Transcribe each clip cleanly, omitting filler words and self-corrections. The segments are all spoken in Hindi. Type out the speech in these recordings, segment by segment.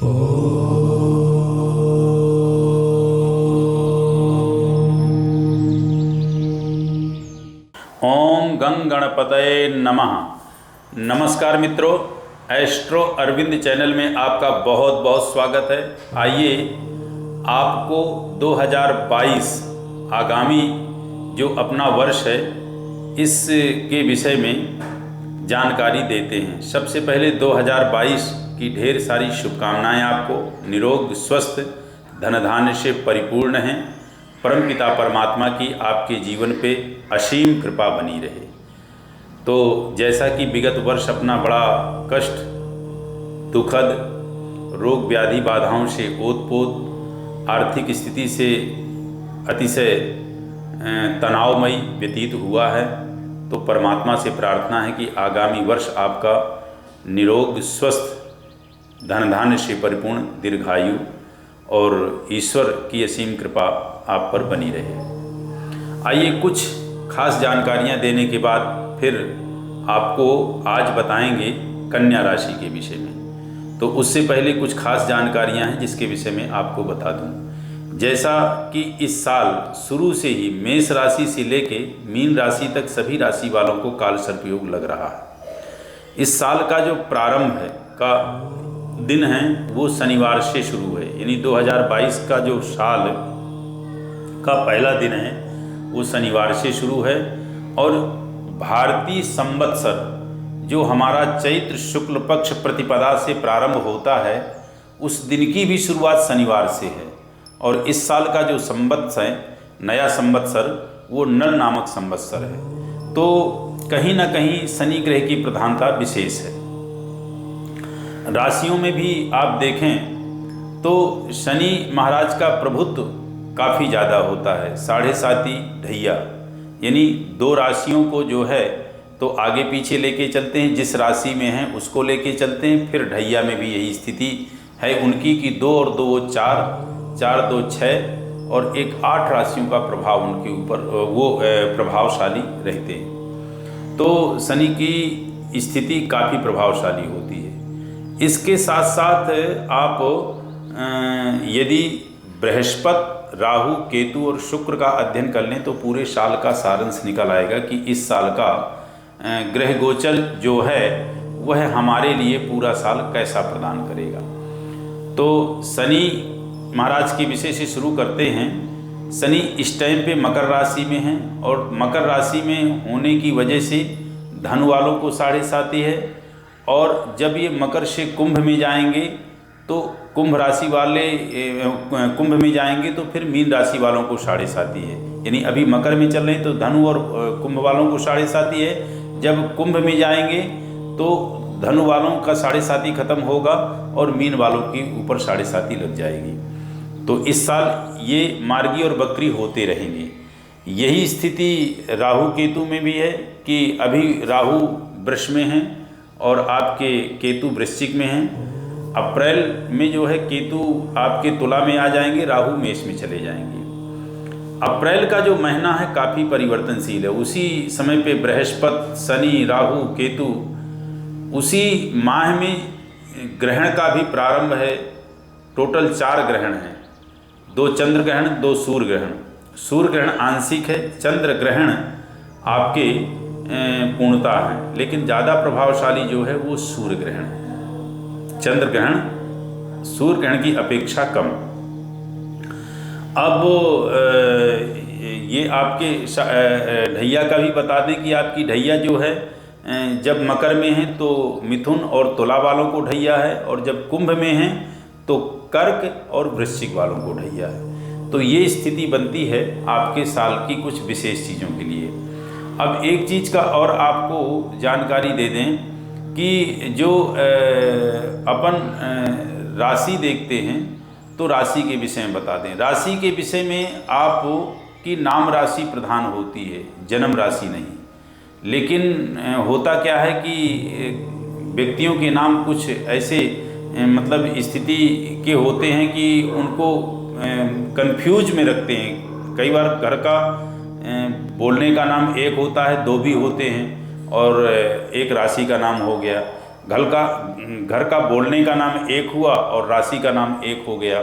ओम गं गणपतये नमः। नमस्कार मित्रों, एस्ट्रो अरविंद चैनल में आपका बहुत बहुत स्वागत है। आइए आपको 2022 आगामी जो अपना वर्ष है इसके विषय में जानकारी देते हैं। सबसे पहले 2022 की ढेर सारी शुभकामनाएं आपको। निरोग स्वस्थ धन धान्य से परिपूर्ण हैं। परमपिता परमात्मा की आपके जीवन पे असीम कृपा बनी रहे। तो जैसा कि विगत वर्ष अपना बड़ा कष्ट, दुखद, रोग व्याधि बाधाओं से ओतपोत, आर्थिक स्थिति से अतिशय तनावमयी व्यतीत हुआ है, तो परमात्मा से प्रार्थना है कि आगामी वर्ष आपका निरोग स्वस्थ धन धान्य से परिपूर्ण, दीर्घायु और ईश्वर की असीम कृपा आप पर बनी रहे। आइए कुछ खास जानकारियां देने के बाद फिर आपको आज बताएंगे कन्या राशि के विषय में। तो उससे पहले कुछ खास जानकारियां हैं जिसके विषय में आपको बता दूं। जैसा कि इस साल शुरू से ही मेष राशि से लेके मीन राशि तक सभी राशि वालों को काल सर्प योग लग रहा है। इस साल का जो प्रारंभ है का दिन है वो शनिवार से शुरू है, यानी 2022 का जो साल का पहला दिन है वो शनिवार से शुरू है। और भारतीय संवत्सर जो हमारा चैत्र शुक्ल पक्ष प्रतिपदा से प्रारंभ होता है उस दिन की भी शुरुआत शनिवार से है। और इस साल का जो संवत्सर है, नया संवत्सर, वो नल नामक संवत्सर है। तो कहीं ना कहीं शनि ग्रह की प्रधानता विशेष है। राशियों में भी आप देखें तो शनि महाराज का प्रभुत्व काफ़ी ज़्यादा होता है। 7.5 ढैया, यानी 2 राशियों को जो है तो आगे पीछे लेके चलते हैं, जिस राशि में हैं उसको लेके चलते हैं। फिर ढैया में भी यही स्थिति है उनकी कि 2 और 2 4, 4 2 6 और एक 8 राशियों का प्रभाव उनके ऊपर वो प्रभावशाली रहते हैं। तो शनि की स्थिति काफ़ी प्रभावशाली होती है। इसके साथ साथ आप यदि बृहस्पति, राहु, केतु और शुक्र का अध्ययन कर लें तो पूरे साल का सारांश निकल आएगा कि इस साल का ग्रह गोचर जो है वह हमारे लिए पूरा साल कैसा प्रदान करेगा। तो शनि महाराज के विषय से शुरू करते हैं। शनि इस टाइम पे मकर राशि में है और मकर राशि में होने की वजह से धन वालों को 7.5 है। और जब ये मकर से कुंभ में जाएंगे तो कुंभ राशि वाले कुंभ में जाएंगे तो फिर मीन राशि वालों को 7.5 है। यानी अभी मकर में चल रहे हैं तो धनु और कुंभ वालों को 7.5 है। जब कुंभ में जाएंगे तो धनु वालों का 7.5 खत्म होगा और मीन वालों के ऊपर 7.5 लग जाएगी। तो इस साल ये मार्गी और बकरी होते रहेंगे। यही स्थिति राहु केतु में भी है कि अभी राहु वृष में है और आपके केतु वृश्चिक में हैं। अप्रैल में जो है केतु आपके तुला में आ जाएंगे, राहु मेष में चले जाएंगे। अप्रैल का जो महीना है काफ़ी परिवर्तनशील है। उसी समय पे बृहस्पति, शनि, राहु, केतु, उसी माह में ग्रहण का भी प्रारंभ है। टोटल 4 ग्रहण हैं, 2 चंद्र ग्रहण, 2 सूर्य ग्रहण। सूर्य ग्रहण आंशिक है, चंद्र ग्रहण आपके पूर्णता है, लेकिन ज़्यादा प्रभावशाली जो है वो सूर्य ग्रहण है। चंद्र ग्रहण सूर्य ग्रहण की अपेक्षा कम। अब ये आपके ढैया का भी बता दें कि आपकी ढैया जो है जब मकर में है तो मिथुन और तुला वालों को ढैया है, और जब कुंभ में है तो कर्क और वृश्चिक वालों को ढैया है। तो ये स्थिति बनती है आपके साल की कुछ विशेष चीज़ों के लिए। अब एक चीज़ का और आपको जानकारी दे दें कि जो अपन राशि देखते हैं तो राशि के विषय में बता दें। राशि के विषय में आपकी नाम राशि प्रधान होती है, जन्म राशि नहीं। लेकिन होता क्या है कि व्यक्तियों के नाम कुछ ऐसे मतलब स्थिति के होते हैं कि उनको कंफ्यूज में रखते हैं। कई बार घर का बोलने का नाम एक होता है, 2 भी होते हैं, और एक राशि का नाम हो गया। घर का बोलने का नाम एक हुआ और राशि का नाम एक हो गया,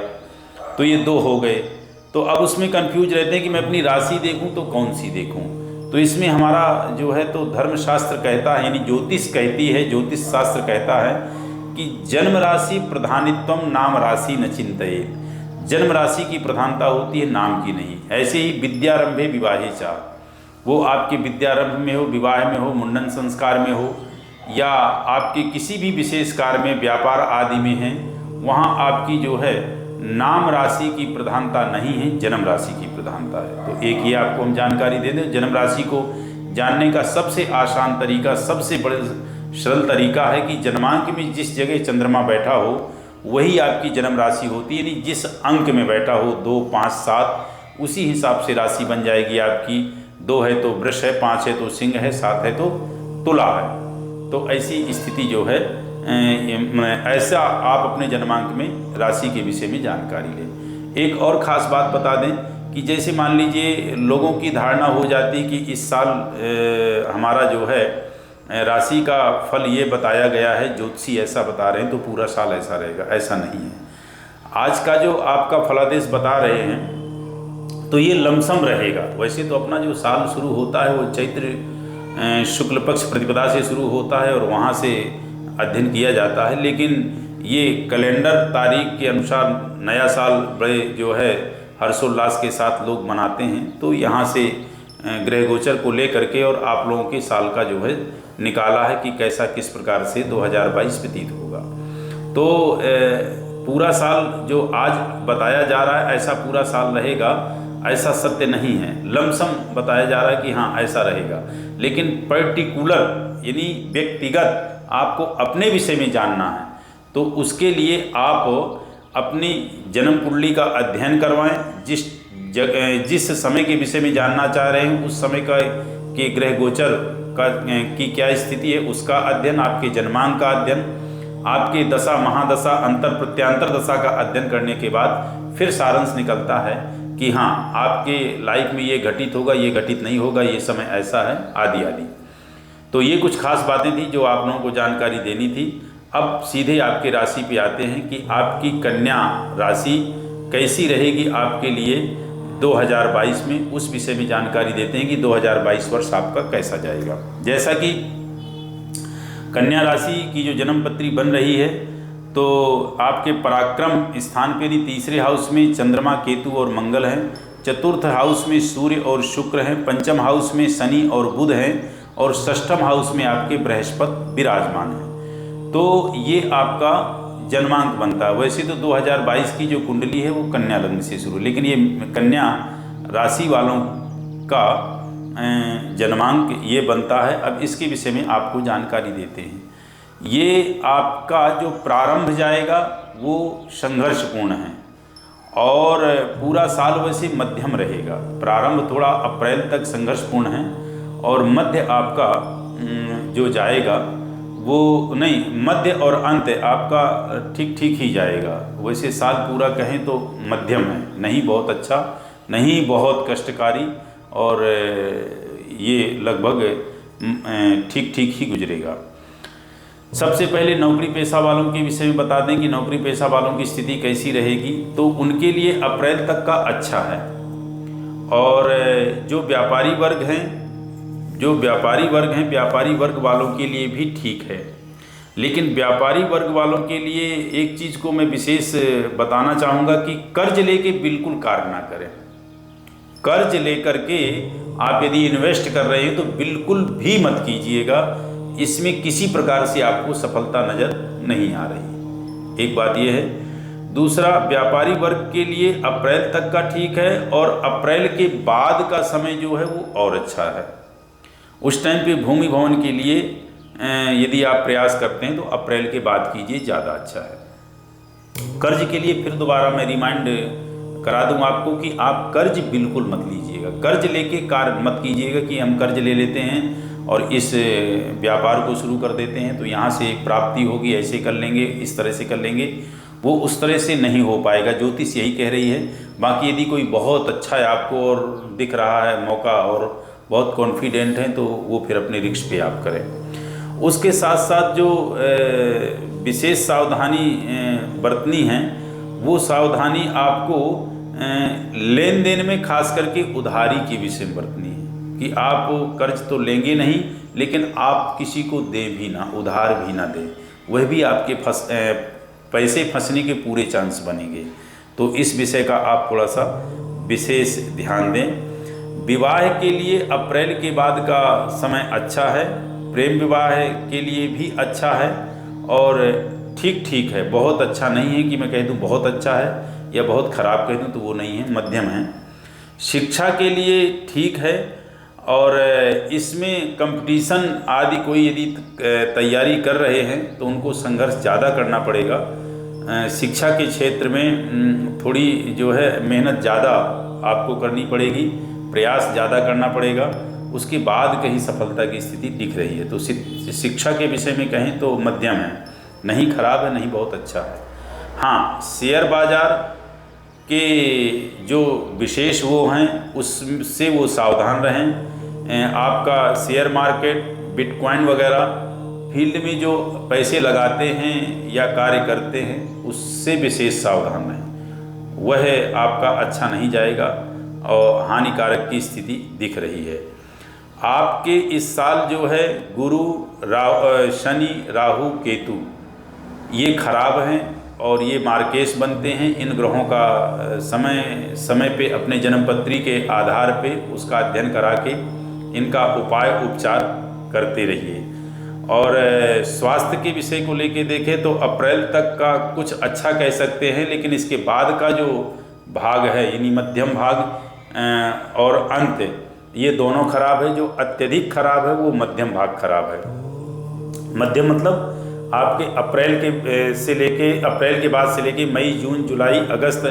तो ये दो हो गए। तो अब उसमें कंफ्यूज रहते हैं कि मैं अपनी राशि देखूं तो कौन सी देखूं। तो इसमें हमारा जो है तो धर्मशास्त्र कहता है, यानी ज्योतिष कहती है, ज्योतिष शास्त्र कहता है कि जन्म राशि प्रधानित्वम नाम राशि न चिंतयेत्। जन्म राशि की प्रधानता होती है, नाम की नहीं। ऐसे ही विद्यारंभे विवाहे चा, वो आपके विद्यारंभ में हो, विवाह में हो, मुंडन संस्कार में हो, या आपके किसी भी विशेष कार्य में, व्यापार आदि में हैं, वहाँ आपकी जो है नाम राशि की प्रधानता नहीं है, जन्म राशि की प्रधानता है। तो एक ये आपको हम जानकारी दे दें। जन्म राशि को जानने का सबसे आसान तरीका, सबसे बड़े सरल तरीका है कि जन्मांक में जिस जगह चंद्रमा बैठा हो वही आपकी जन्म राशि होती है। यानी जिस अंक में बैठा हो, 2, 5, 7, उसी हिसाब से राशि बन जाएगी आपकी। 2 है तो वृष है, 5 है तो सिंह है, 7 है तो तुला है। तो ऐसी स्थिति जो है, ऐसा आप अपने जन्मांक में राशि के विषय में जानकारी लें। एक और ख़ास बात बता दें कि जैसे मान लीजिए लोगों की धारणा हो जाती है कि इस साल हमारा जो है राशि का फल ये बताया गया है, ज्योतिषी ऐसा बता रहे हैं तो पूरा साल ऐसा रहेगा। ऐसा नहीं है। आज का जो आपका फलादेश बता रहे हैं तो ये लमसम रहेगा। वैसे तो अपना जो साल शुरू होता है वो चैत्र शुक्ल पक्ष प्रतिपदा से शुरू होता है और वहाँ से अध्ययन किया जाता है, लेकिन ये कैलेंडर तारीख के अनुसार नया साल बड़े जो है हर्षोल्लास के साथ लोग मनाते हैं। तो यहाँ से ग्रह गोचर को लेकर के और आप लोगों के साल का जो है निकाला है कि कैसा किस प्रकार से 2022 व्यतीत होगा। तो पूरा साल जो आज बताया जा रहा है ऐसा पूरा साल रहेगा, ऐसा सत्य नहीं है। लमसम बताया जा रहा है कि हाँ ऐसा रहेगा, लेकिन पर्टिकुलर यानी व्यक्तिगत आपको अपने विषय में जानना है तो उसके लिए आप अपनी जन्म कुंडली का अध्ययन करवाएं। जिस समय के विषय में जानना चाह रहे हैं उस समय का के ग्रह गोचर का की क्या स्थिति है उसका अध्ययन, आपके जन्मांक का अध्ययन, आपके दशा महादशा अंतर प्रत्यांतर दशा का अध्ययन करने के बाद फिर सारांश निकलता है कि हाँ आपके लाइफ में ये घटित होगा, ये घटित नहीं होगा, ये समय ऐसा है, आदि आदि। तो ये कुछ खास बातें थी जो आप लोगों को जानकारी देनी थी। अब सीधे आपके राशि पे आते हैं कि आपकी कन्या राशि कैसी रहेगी आपके लिए 2022 में, उस विषय में जानकारी देते हैं कि 2022 वर्ष आपका कैसा जाएगा। जैसा कि कन्या राशि की जो जन्म पत्री बन रही है तो आपके पराक्रम स्थान पे नहीं, तीसरे हाउस में चंद्रमा केतु और मंगल हैं, चतुर्थ हाउस में सूर्य और शुक्र हैं, पंचम हाउस में शनि और बुध हैं और षष्ठम हाउस में आपके बृहस्पति विराजमान हैं। तो ये आपका जन्मांक बनता है। वैसे तो 2022 की जो कुंडली है वो कन्या लग्न से शुरू, लेकिन ये कन्या राशि वालों का जन्मांक ये बनता है। अब इसके विषय में आपको जानकारी देते हैं। ये आपका जो प्रारंभ जाएगा वो संघर्षपूर्ण है और पूरा साल वैसे मध्यम रहेगा। प्रारंभ थोड़ा अप्रैल तक संघर्षपूर्ण है और मध्य आपका जो जाएगा वो नहीं, मध्य और अंत आपका ठीक ठीक ही जाएगा। वैसे साल पूरा कहें तो मध्यम है, नहीं बहुत अच्छा, नहीं बहुत कष्टकारी, और ये लगभग ठीक ठीक ही गुजरेगा। सबसे पहले नौकरी पेशा वालों के विषय में बता दें कि नौकरी पेशा वालों की स्थिति कैसी रहेगी। तो उनके लिए अप्रैल तक का अच्छा है। और जो व्यापारी वर्ग हैं व्यापारी वर्ग वालों के लिए भी ठीक है। लेकिन व्यापारी वर्ग वालों के लिए एक चीज़ को मैं विशेष बताना चाहूँगा कि कर्ज लेके बिल्कुल कार्य ना करें। कर्ज लेकर के आप यदि इन्वेस्ट कर रहे हैं तो बिल्कुल भी मत कीजिएगा। इसमें किसी प्रकार से आपको सफलता नज़र नहीं आ रही। एक बात यह है। दूसरा, व्यापारी वर्ग के लिए अप्रैल तक का ठीक है और अप्रैल के बाद का समय जो है वो और अच्छा है। उस टाइम पे भूमि भवन के लिए यदि आप प्रयास करते हैं तो अप्रैल के बाद कीजिए, ज़्यादा अच्छा है। कर्ज के लिए फिर दोबारा मैं रिमाइंड करा दूं आपको कि आप कर्ज बिल्कुल मत लीजिएगा। कर्ज लेके कार्य मत कीजिएगा कि हम कर्ज ले लेते हैं और इस व्यापार को शुरू कर देते हैं तो यहाँ से एक प्राप्ति होगी, ऐसे कर लेंगे, इस तरह से कर लेंगे। वो उस तरह से नहीं हो पाएगा। ज्योतिष यही कह रही है। बाकी यदि कोई बहुत अच्छा है आपको और दिख रहा है मौका और बहुत कॉन्फिडेंट हैं तो वो फिर अपने रिस्क पे आप करें। उसके साथ साथ जो विशेष सावधानी बरतनी है, वो सावधानी आपको लेन देन में खास करके उधारी के विषय में बरतनी है कि आप कर्ज तो लेंगे नहीं, लेकिन आप किसी को दें भी ना, उधार भी ना दें, वह भी आपके पैसे फंसने के पूरे चांस बनेंगे। तो इस विषय का आप थोड़ा सा विशेष ध्यान दें। विवाह के लिए अप्रैल के बाद का समय अच्छा है, प्रेम विवाह के लिए भी अच्छा है और ठीक ठीक है, बहुत अच्छा नहीं है कि मैं कह दूँ बहुत अच्छा है या बहुत ख़राब कह दूँ तो वो नहीं है, मध्यम है। शिक्षा के लिए ठीक है और इसमें कंपटीशन आदि कोई यदि तैयारी कर रहे हैं तो उनको संघर्ष ज़्यादा करना पड़ेगा। शिक्षा के क्षेत्र में थोड़ी जो है मेहनत ज़्यादा आपको करनी पड़ेगी, प्रयास ज़्यादा करना पड़ेगा, उसके बाद कहीं सफलता की स्थिति दिख रही है। तो शिक्षा के विषय में कहें तो मध्यम है, नहीं खराब है नहीं बहुत अच्छा है। हाँ, शेयर बाज़ार के जो विशेष वो हैं उससे वो सावधान रहें। आपका शेयर मार्केट, बिटकॉइन वगैरह फील्ड में जो पैसे लगाते हैं या कार्य करते हैं उससे विशेष सावधान रहें, वह आपका अच्छा नहीं जाएगा और हानिकारक की स्थिति दिख रही है। आपके इस साल जो है गुरु, शनि, राहु, केतु ये खराब हैं और ये मार्केश बनते हैं। इन ग्रहों का समय समय पे अपने जन्मपत्री के आधार पे उसका अध्ययन करा के इनका उपाय उपचार करते रहिए। और स्वास्थ्य के विषय को लेके देखें तो अप्रैल तक का कुछ अच्छा कह सकते हैं, लेकिन इसके बाद का जो भाग है यानी मध्यम भाग और अंत, ये दोनों खराब है। जो अत्यधिक खराब है वो मध्यम भाग खराब है। मध्यम मतलब आपके अप्रैल के बाद से लेके मई, जून, जुलाई, अगस्त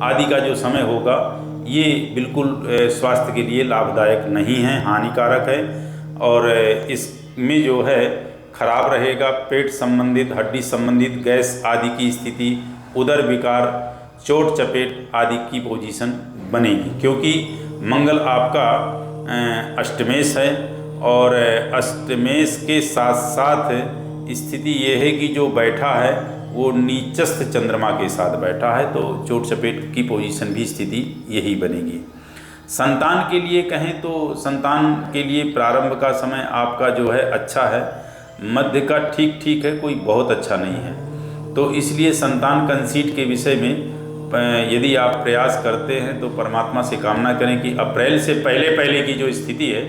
आदि का जो समय होगा ये बिल्कुल स्वास्थ्य के लिए लाभदायक नहीं है, हानिकारक है। और इसमें जो है खराब रहेगा पेट संबंधित, हड्डी संबंधित, गैस आदि की स्थिति, उदर विकार, चोट चपेट आदि की पोजीशन बनेगी, क्योंकि मंगल आपका अष्टमेश है और अष्टमेश के साथ साथ स्थिति ये है कि जो बैठा है वो नीचस्थ चंद्रमा के साथ बैठा है, तो चोट चपेट की पोजीशन भी स्थिति यही बनेगी। संतान के लिए कहें तो संतान के लिए प्रारंभ का समय आपका जो है अच्छा है, मध्य का ठीक ठीक है, कोई बहुत अच्छा नहीं है। तो इसलिए संतान कंसीट के विषय में यदि आप प्रयास करते हैं तो परमात्मा से कामना करें कि अप्रैल से पहले की जो स्थिति है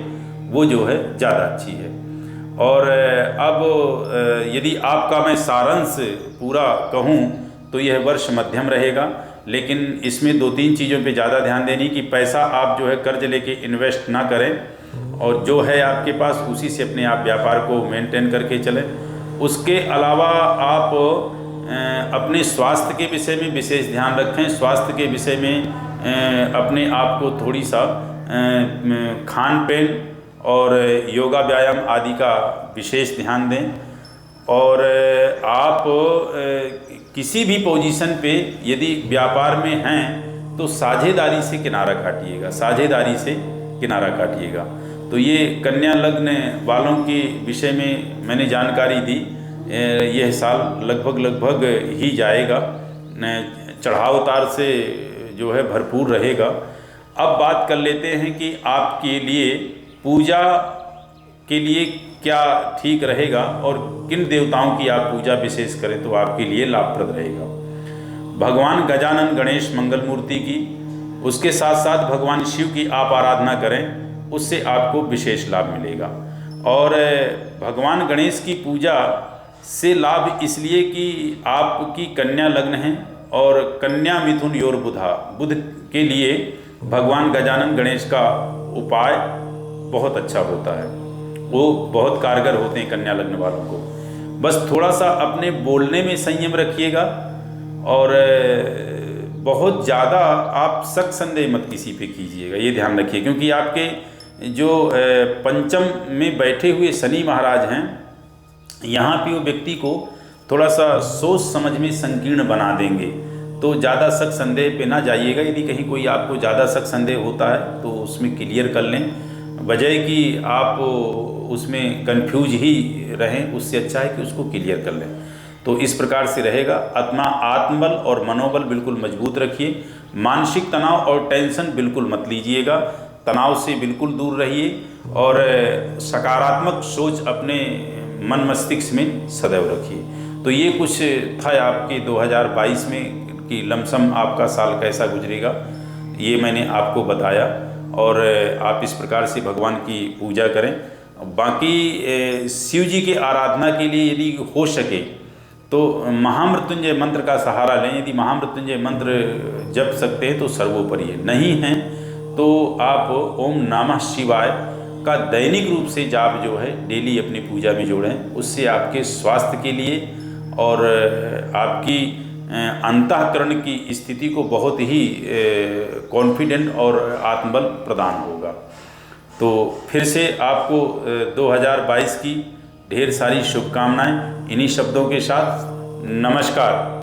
वो जो है ज़्यादा अच्छी है। और अब यदि आपका मैं सारांश पूरा कहूँ तो यह वर्ष मध्यम रहेगा, लेकिन इसमें 2-3 चीज़ों पे ज़्यादा ध्यान देनी कि पैसा आप जो है कर्ज लेके इन्वेस्ट ना करें और जो है आपके पास उसी से अपने आप व्यापार को मेंटेन करके चलें। उसके अलावा आप अपने स्वास्थ्य के विषय में विशेष ध्यान रखें। स्वास्थ्य के विषय में अपने आप को थोड़ी सा खान पीन और योगा व्यायाम आदि का विशेष ध्यान दें। और आप किसी भी पोजीशन पे यदि व्यापार में हैं तो साझेदारी से किनारा काटिएगा, साझेदारी से किनारा काटिएगा। तो ये कन्या लग्न वालों के विषय में मैंने जानकारी दी। यह साल लगभग ही जाएगा, चढ़ाव उतार से जो है भरपूर रहेगा। अब बात कर लेते हैं कि आपके लिए पूजा के लिए क्या ठीक रहेगा और किन देवताओं की आप पूजा विशेष करें तो आपके लिए लाभप्रद रहेगा। भगवान गजानन गणेश मंगल मूर्ति की, उसके साथ साथ भगवान शिव की आप आराधना करें, उससे आपको विशेष लाभ मिलेगा। और भगवान गणेश की पूजा से लाभ इसलिए कि आपकी कन्या लग्न है और कन्या मिथुन योर बुधा, बुध के लिए भगवान गजानन गणेश का उपाय बहुत अच्छा होता है, वो बहुत कारगर होते हैं कन्या लग्न वालों को। बस थोड़ा सा अपने बोलने में संयम रखिएगा और बहुत ज़्यादा आप शक संदेह मत किसी पे कीजिएगा, ये ध्यान रखिए। क्योंकि आपके जो पंचम में बैठे हुए शनि महाराज हैं, यहाँ पे वो व्यक्ति को थोड़ा सा सोच समझ में संकीर्ण बना देंगे। तो ज़्यादा शक संदेह पे ना जाइएगा। यदि कहीं कोई आपको ज़्यादा शक संदेह होता है तो उसमें क्लियर कर लें। बजाय कि आप उसमें कंफ्यूज ही रहें, उससे अच्छा है कि उसको क्लियर कर लें। तो इस प्रकार से रहेगा। अपना आत्मबल और मनोबल बिल्कुल मजबूत रखिए। मानसिक तनाव और टेंशन बिल्कुल मत लीजिएगा, तनाव से बिल्कुल दूर रहिए और सकारात्मक सोच अपने मन मस्तिष्क में सदैव रखिए। तो ये कुछ था आपके 2022 में कि लमसम आपका साल कैसा गुजरेगा, ये मैंने आपको बताया। और आप इस प्रकार से भगवान की पूजा करें। बाकी शिव जी की आराधना के लिए यदि हो सके तो महामृत्युंजय मंत्र का सहारा लें। यदि महामृत्युंजय मंत्र जप सकते हैं तो सर्वोपरि है, नहीं हैं तो आप ओम नमः शिवाय का दैनिक रूप से जाप जो है डेली अपनी पूजा में जोड़ें। उससे आपके स्वास्थ्य के लिए और आपकी अंतःकरण की स्थिति को बहुत ही कॉन्फिडेंट और आत्मबल प्रदान होगा। तो फिर से आपको 2022 की ढेर सारी शुभकामनाएं। इन्हीं शब्दों के साथ नमस्कार।